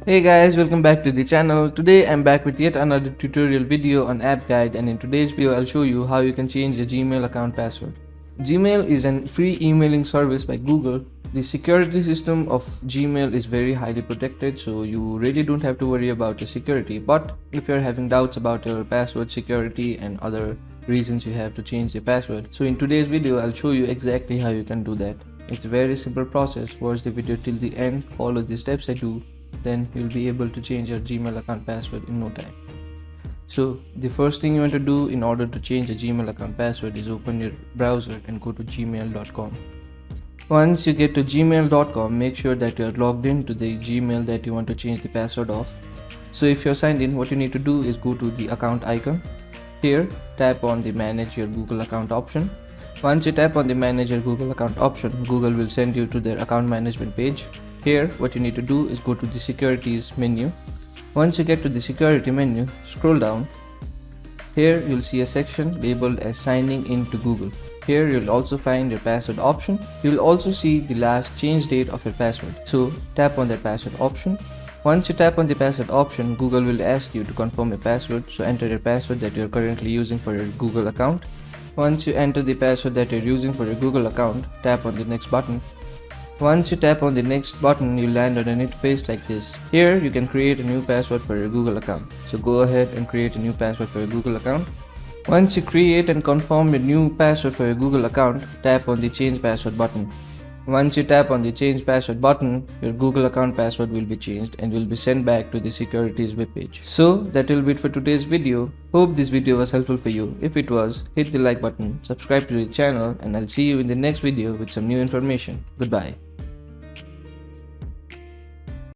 Hey guys, welcome back to the channel. Today I'm back with yet another tutorial video on app guide, and in today's video I'll show you how you can change your Gmail account password. Gmail is a free emailing service by Google. The security system of Gmail is very highly protected, so you really don't have to worry about your security. But if you're having doubts about your password security and other reasons you have to change the password, so in today's video I'll show you exactly how you can do that. It's a very simple process. Watch the video till the end, follow the steps I do, then you'll be able to change your Gmail account password in no time. So the first thing you want to do in order to change a Gmail account password is open your browser and go to gmail.com. Once you get to gmail.com, make sure that you're logged into the Gmail that you want to change the password of. So if you're signed in, what you need to do is go to the account icon. Here, tap on the manage your Google account option. Once you tap on the manage your Google account option, Google will send you to their account management page. Here, what you need to do is go to the securities menu. Once you get to the security menu, scroll down. Here you'll see a section labeled as signing in to Google. Here you'll also find your password option. You'll also see the last change date of your password. So tap on that password option. Once you tap on the password option, Google will ask you to confirm your password. So enter your password that you're currently using for your Google account. Once you enter the password that you're using for your Google account, tap on the next button. Once you tap on the next button, you land on an interface like this. Here you can create a new password for your Google account. So go ahead and create a new password for your Google account. Once you create and confirm your new password for your Google account, tap on the change password button. Once you tap on the change password button, your Google account password will be changed and will be sent back to the securities webpage. So that will be it for today's video. Hope this video was helpful for you. If it was, hit the like button, subscribe to the channel, and I'll see you in the next video with some new information. Goodbye.